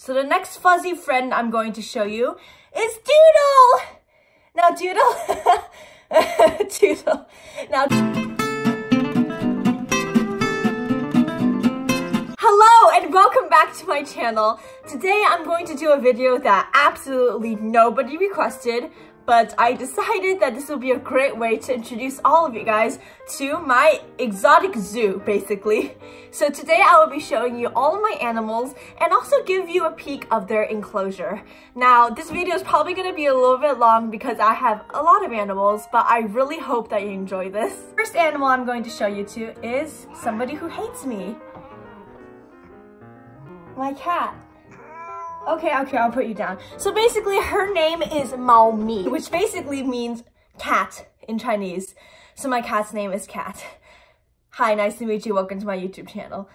So the next fuzzy friend I'm going to show you is Doodle! Now Doodle, Doodle, now hello and welcome back to my channel. Today I'm going to do a video that absolutely nobody requested, but I decided that this will be a great way to introduce all of you guys to my exotic zoo, basically. So today I will be showing you all of my animals and also give you a peek of their enclosure. Now, this video is probably going to be a little bit long because I have a lot of animals, but I really hope that you enjoy this. First animal I'm going to show you to is somebody who hates me. My cat. Okay, I'll put you down. So basically, her name is Malem, which basically means cat in Chinese. So my cat's name is Cat. Hi, nice to meet you. Welcome to my YouTube channel.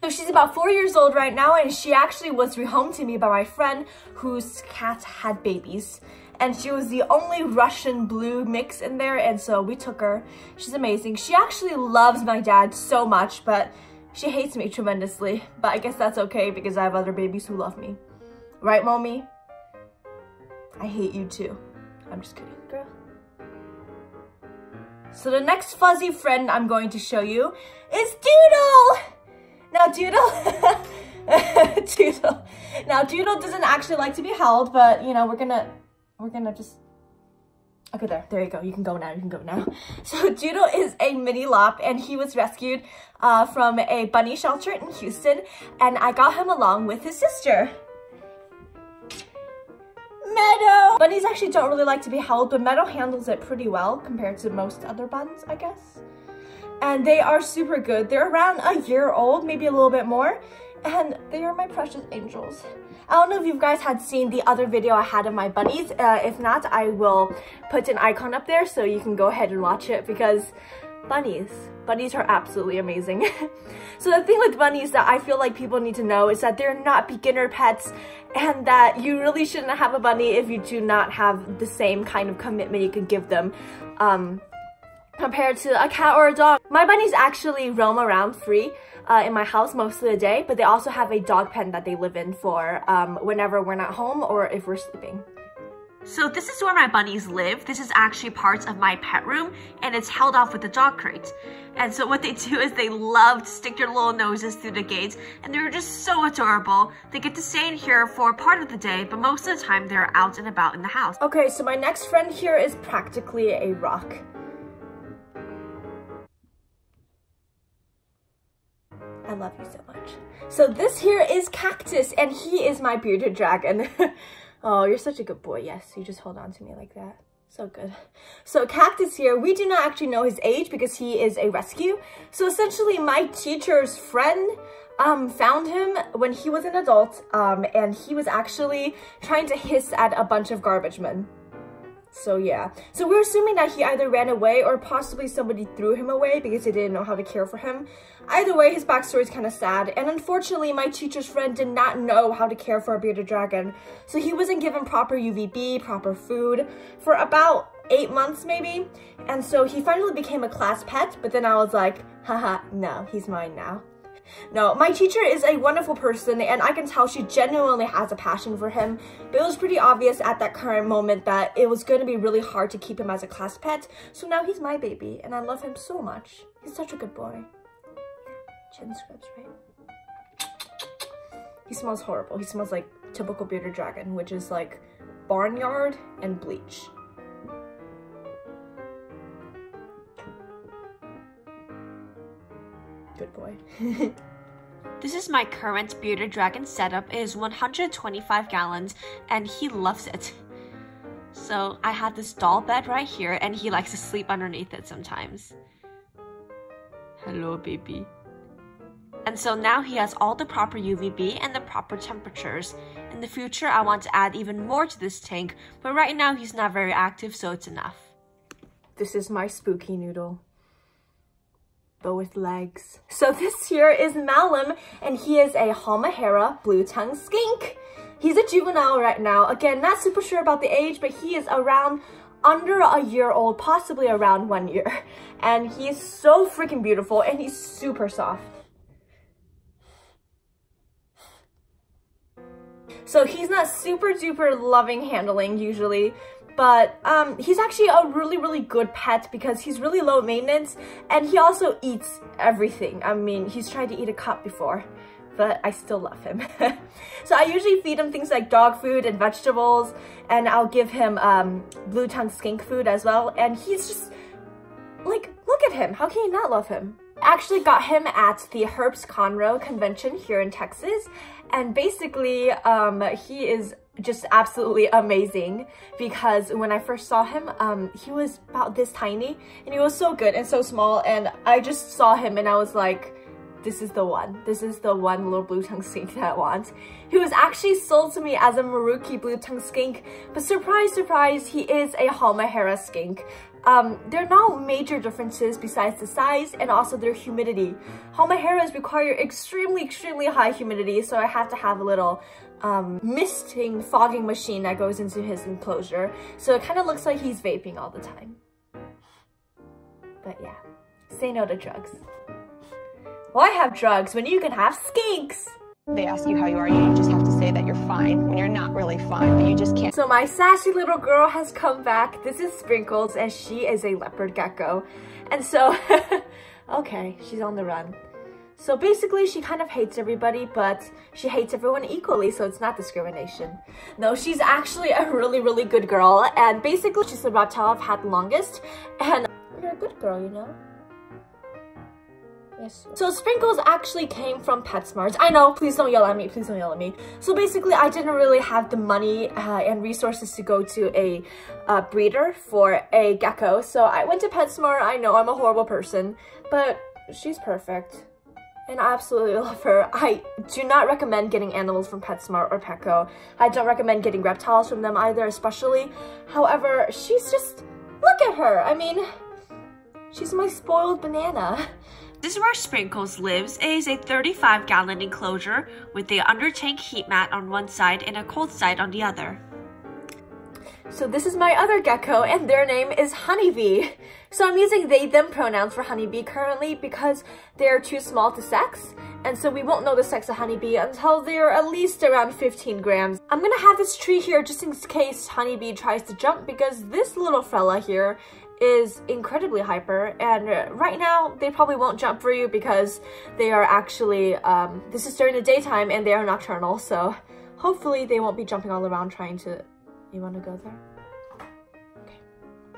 So she's about 4 years old right now, and she actually was rehomed to me by my friend whose cat had babies. And she was the only Russian blue mix in there, and so we took her. She's amazing. She actually loves my dad so much, but she hates me tremendously. But I guess that's okay because I have other babies who love me. Right, Mommy? I hate you too. I'm just kidding, girl. So the next fuzzy friend I'm going to show you is Doodle! Now Doodle, Doodle. Now Doodle doesn't actually like to be held, but you know, we're gonna just, okay, there you go. You can go now, So Doodle is a mini Lop, and he was rescued from a bunny shelter in Houston, and I got him along with his sister. Meadow! Bunnies actually don't really like to be held, but Meadow handles it pretty well compared to most other buns, I guess. And they are super good. They're around a year old, maybe a little bit more, and they are my precious angels. I don't know if you guys had seen the other video I had of my bunnies. If not, I will put an icon up there so you can go ahead and watch it because bunnies are absolutely amazing. So the thing with bunnies that I feel like people need to know is that they're not beginner pets, and that you really shouldn't have a bunny if you do not have the same kind of commitment you could give them compared to a cat or a dog. My bunnies actually roam around free in my house most of the day, but they also have a dog pen that they live in for whenever we're not home or if we're sleeping. So this is where my bunnies live. This is actually part of my pet room, and it's held off with the dog crate. And so what they do is they love to stick their little noses through the gates, and they're just so adorable. They get to stay in here for part of the day, but most of the time they're out and about in the house. Okay, so my next friend here is practically a rock. I love you so much. So this here is Cactus, and he is my bearded dragon. Oh, you're such a good boy. Yes, you just hold on to me like that. So good. So Cactus here, we do not actually know his age because he is a rescue. So essentially my teacher's friend found him when he was an adult, and he was actually trying to hiss at a bunch of garbage men. So yeah, so we're assuming that he either ran away or possibly somebody threw him away because they didn't know how to care for him. Either way, his backstory is kind of sad, and unfortunately my teacher's friend did not know how to care for a bearded dragon, so he wasn't given proper UVB, proper food for about 8 months maybe, and so he finally became a class pet, but then I was like, haha, no, he's mine now. No, my teacher is a wonderful person, and I can tell she genuinely has a passion for him, but it was pretty obvious at that current moment that it was going to be really hard to keep him as a class pet, so now he's my baby, and I love him so much. He's such a good boy. Chin scrubs, right? He smells horrible. He smells like typical bearded dragon, which is like barnyard and bleach. Good boy. This is my current bearded dragon setup. It is 125 gallons and he loves it. So I have this doll bed right here and he likes to sleep underneath it sometimes. Hello, baby. And so now he has all the proper UVB and the proper temperatures. In the future, I want to add even more to this tank, but right now he's not very active, so it's enough. This is my spooky noodle, but with legs. So this here is Malem, and he is a Halmahera blue-tongued skink. He's a juvenile right now. Again, not super sure about the age, but he is around under a year old, possibly around 1 year. And he's so freaking beautiful, and he's super soft. So he's not super duper loving handling usually, but he's actually a really good pet because he's really low maintenance and he also eats everything. I mean, he's tried to eat a cup before, but I still love him. So I usually feed him things like dog food and vegetables, and I'll give him blue-tongued skink food as well. And he's just, like, look at him. How can you not love him? I actually got him at the Herbst Conroe convention here in Texas. And basically, he is just absolutely amazing because when I first saw him, he was about this tiny and he was so good and so small. And I just saw him and I was like, this is the one. This is the one little blue-tongued skink that I want. He was actually sold to me as a Maruki blue-tongued skink, but surprise, surprise, he is a Halmahera skink. There are no major differences besides the size and also their humidity. Halmaheras require extremely high humidity, so I have to have a little misting, fogging machine that goes into his enclosure. So it kind of looks like he's vaping all the time. But yeah, say no to drugs. Why have drugs when you can have skinks? They ask you how you are, you just have to say that you're fine when you're not really fine, but you just can't. So my sassy little girl has come back. This is Sprinkles and she is a leopard gecko. And so, okay, she's on the run. So basically she kind of hates everybody, but she hates everyone equally, so it's not discrimination. No, she's actually a really good girl, and basically she's the reptile I've had the longest, and you're a good girl, you know? Yes. So Sprinkles actually came from PetSmart. I know, please don't yell at me, please don't yell at me. So basically I didn't really have the money and resources to go to a breeder for a gecko. So I went to PetSmart. I know I'm a horrible person, but she's perfect. And I absolutely love her. I do not recommend getting animals from PetSmart or Pleco. I don't recommend getting reptiles from them either, especially. However, she's just, look at her. I mean, she's my spoiled banana. This is where Sprinkles lives. It is a 35-gallon enclosure with a under-tank heat mat on one side and a cold side on the other. So this is my other gecko and their name is Honeybee. So I'm using they, them pronouns for Honeybee currently because they're too small to sex. And so we won't know the sex of Honeybee until they're at least around 15 grams. I'm gonna have this tree here just in case Honeybee tries to jump because this little fella here is incredibly hyper, and right now they probably won't jump for you because they are actually this is during the daytime and they are nocturnal, so hopefully they won't be jumping all around trying to. You want to go there? Okay.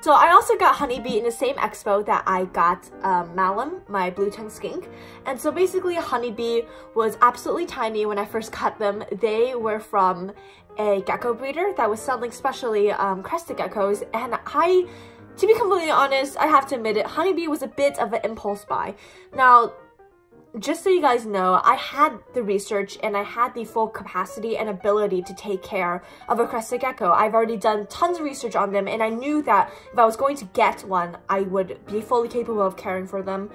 So I also got Honeybee in the same expo that I got Malem, my blue-tongued skink. And so basically Honeybee was absolutely tiny when I first got them. They were from a gecko breeder that was selling specially crested geckos, and to be completely honest, I have to admit it, Honeybee was a bit of an impulse buy. Now, just so you guys know, I had the research and I had the full capacity and ability to take care of a crested gecko. I've already done tons of research on them, and I knew that if I was going to get one, I would be fully capable of caring for them.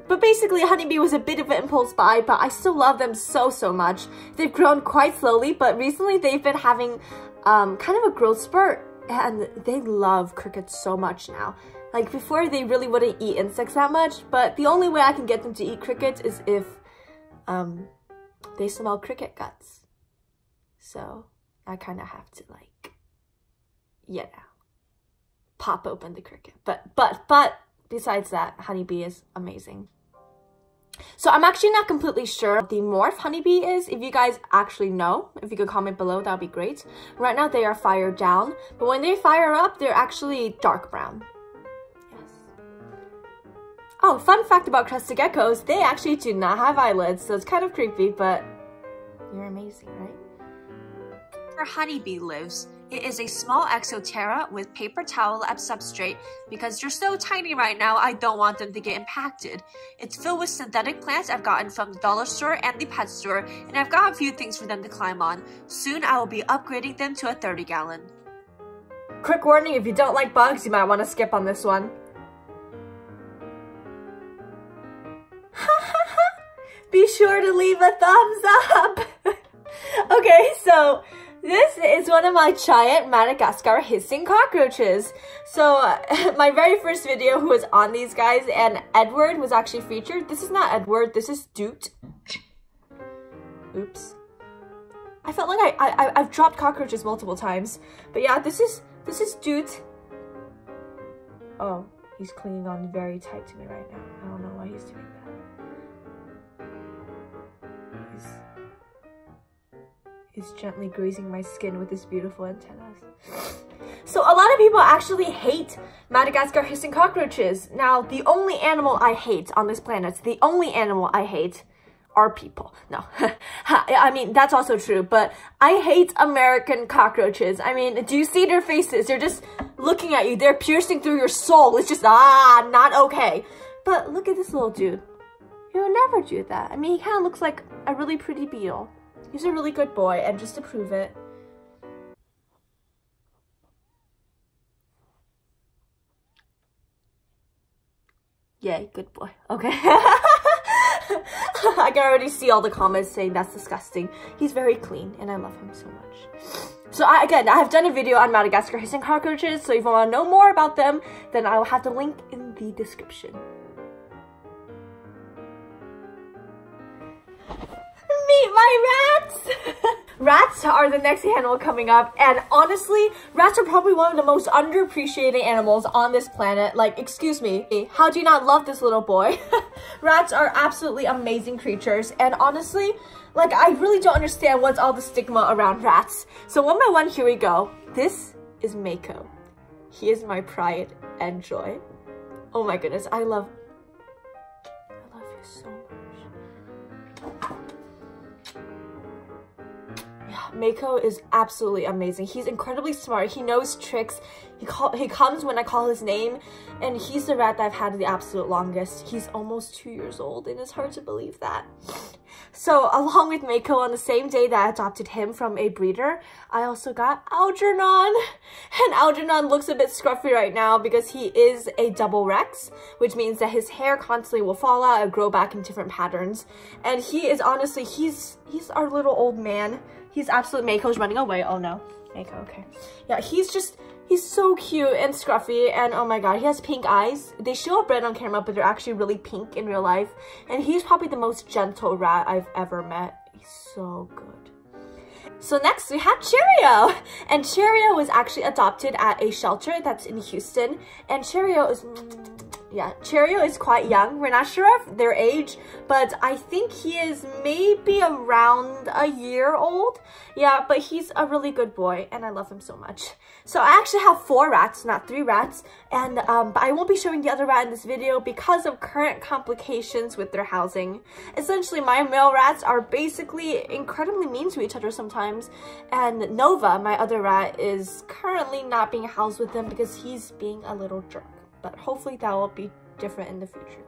But basically, Honeybee was a bit of an impulse buy, but I still love them so much. They've grown quite slowly, but recently they've been having kind of a growth spurt. And they love crickets so much now. Like before, they really wouldn't eat insects that much, but the only way I can get them to eat crickets is if they smell cricket guts. So I kind of have to, like, you know, pop open the cricket. But besides that, Honeybee is amazing. So I'm actually not completely sure what the morph Honeybee is. If you guys actually know, if you could comment below, that would be great. Right now they are fire down, but when they fire up, they're actually dark brown. Yes. Oh, fun fact about crested geckos, they actually do not have eyelids, so it's kind of creepy, but you're amazing, right? Where Honeybee lives, it is a small exoterra with paper towel as substrate. Because they're so tiny right now, I don't want them to get impacted. It's filled with synthetic plants I've gotten from the dollar store and the pet store, and I've got a few things for them to climb on. Soon I will be upgrading them to a 30-gallon. Quick warning, if you don't like bugs, you might want to skip on this one. Be sure to leave a thumbs up! Okay, so this is one of my giant Madagascar hissing cockroaches. So my very first video was on these guys, and Edward was actually featured. This is not Edward, this is Doot. Oops. I felt like I've dropped cockroaches multiple times. But yeah, this is Doot. Oh, he's clinging on very tight to me right now. I don't know why he's doing that. He's gently grazing my skin with his beautiful antennas. So a lot of people actually hate Madagascar hissing cockroaches. Now, the only animal I hate on this planet, the only animal I hate are people. No, I mean, that's also true, but I hate American cockroaches. I mean, do you see their faces? They're just looking at you. They're piercing through your soul. It's just, not okay. But look at this little dude. He would never do that. I mean, he kind of looks like a really pretty beetle. He's a really good boy, and just to prove it, yay, good boy. Okay. I can already see all the comments saying that's disgusting. He's very clean, and I love him so much. So I have done a video on Madagascar hissing cockroaches, so if you want to know more about them, then I will have the link in the description. Meet my rats! Rats are the next animal coming up, and honestly, rats are probably one of the most underappreciated animals on this planet. Like, excuse me, how do you not love this little boy? Rats are absolutely amazing creatures, and honestly, like, I really don't understand what's all the stigma around rats. So one by one, here we go. This is Mako. He is my pride and joy. Oh my goodness, I love you so much. Mako is absolutely amazing. He's incredibly smart. He knows tricks. He comes when I call his name, and he's the rat that I've had the absolute longest. He's almost 2 years old, and it's hard to believe that. So along with Mako, on the same day that I adopted him from a breeder, I also got Algernon. And Algernon looks a bit scruffy right now because he is a double Rex, which means that his hair constantly will fall out and grow back in different patterns. And he is honestly, he's our little old man. He's absolutely, Mako's running away. Oh no, Mako, okay. Yeah, he's so cute and scruffy, and oh my god, he has pink eyes. They show up red on camera, but they're actually really pink in real life. And he's probably the most gentle rat I've ever met. He's so good. So next we have Cheerio, and Cheerio was actually adopted at a shelter that's in Houston, and Cheerio is, yeah, Cheerio is quite young. We're not sure of their age, but I think he is maybe around a year old. Yeah, but he's a really good boy, and I love him so much. So I actually have 4 rats, not 3 rats, and but I won't be showing the other rat in this video because of current complications with their housing. Essentially, my male rats are basically incredibly mean to each other sometimes, and Nova, my other rat, is currently not being housed with them because he's being a little jerk. But hopefully that will be different in the future.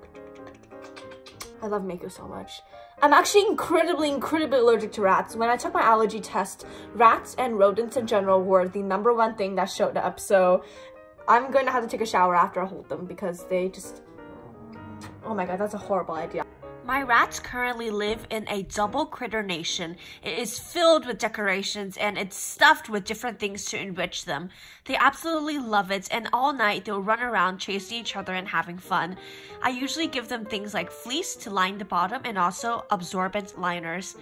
I love Mako so much. I'm actually incredibly allergic to rats. When I took my allergy test, rats and rodents in general were the #1 thing that showed up. So I'm going to have to take a shower after I hold them because they just... Oh my god, that's a horrible idea. My rats currently live in a double critter nation. It is filled with decorations and it's stuffed with different things to enrich them. They absolutely love it, and all night they'll run around chasing each other and having fun. I usually give them things like fleece to line the bottom and also absorbent liners.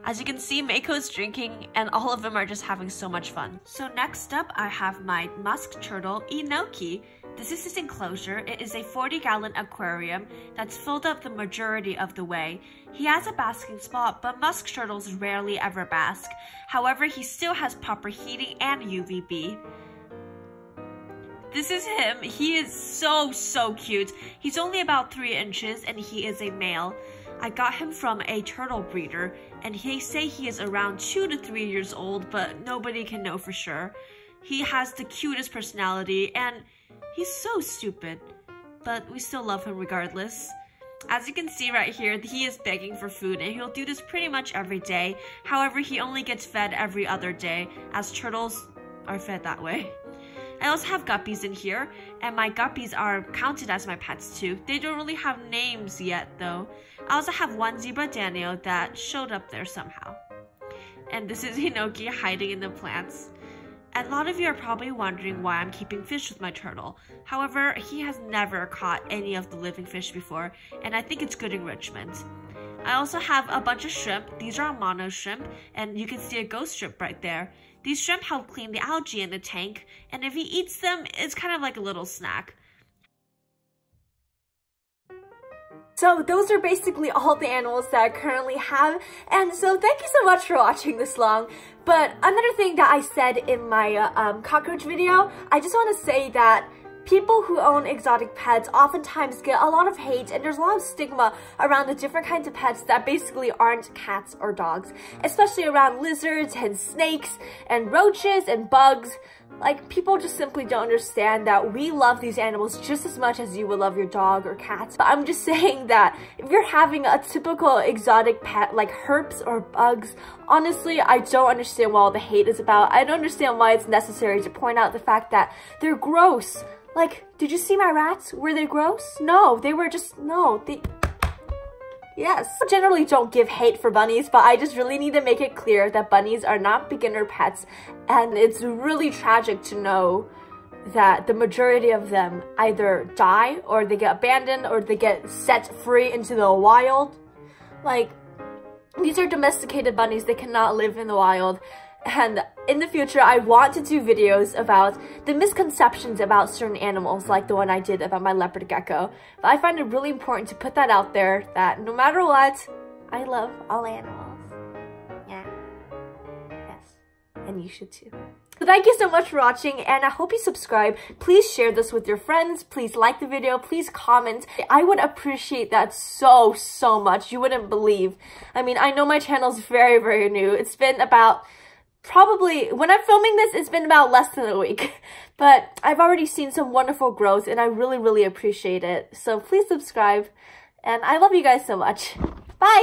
As you can see, Mako's drinking and all of them are just having so much fun. So next up, I have my musk turtle, Enoki. This is his enclosure. It is a 40-gallon aquarium that's filled up the majority of the way. He has a basking spot, but musk turtles rarely ever bask. However, he still has proper heating and UVB. This is him. He is so cute. He's only about 3 inches and he is a male. I got him from a turtle breeder, and they say he is around 2 to 3 years old, but nobody can know for sure. He has the cutest personality, and he's so stupid, but we still love him regardless. As you can see right here, he is begging for food, and he'll do this pretty much every day. However, he only gets fed every other day, as turtles are fed that way. I also have guppies in here, and my guppies are counted as my pets too. They don't really have names yet though. I also have one zebra Danio that showed up there somehow. And this is Enoki hiding in the plants. A lot of you are probably wondering why I'm keeping fish with my turtle. However, he has never caught any of the living fish before, and I think it's good enrichment. I also have a bunch of shrimp. These are Amano shrimp, and you can see a ghost shrimp right there. These shrimp help clean the algae in the tank, and if he eats them, it's kind of like a little snack. So those are basically all the animals that I currently have, and so thank you so much for watching this long. But another thing that I said in my cockroach video, I just want to say that people who own exotic pets oftentimes get a lot of hate, and there's a lot of stigma around the different kinds of pets that basically aren't cats or dogs, especially around lizards and snakes and roaches and bugs. Like, people just simply don't understand that we love these animals just as much as you would love your dog or cats. But I'm just saying that if you're having a typical exotic pet like herps or bugs, honestly, I don't understand what all the hate is about. I don't understand why it's necessary to point out the fact that they're gross. Like, did you see my rats? Were they gross? No, they were just, no, they... Yes. I generally don't give hate for bunnies, but I just really need to make it clear that bunnies are not beginner pets, and it's really tragic to know that the majority of them either die, or they get abandoned, or they get set free into the wild. Like, these are domesticated bunnies, they cannot live in the wild. And in the future, I want to do videos about the misconceptions about certain animals, like the one I did about my leopard gecko. But I find it really important to put that out there, that no matter what, I love all animals. Yeah. Yes. And you should too. So thank you so much for watching, and I hope you subscribe. Please share this with your friends. Please like the video. Please comment. I would appreciate that so much. You wouldn't believe. I mean, I know my channel's very new. It's been about... Probably, when I'm filming this, it's been about less than a week, but I've already seen some wonderful growth, and I really appreciate it. So please subscribe, and I love you guys so much. Bye!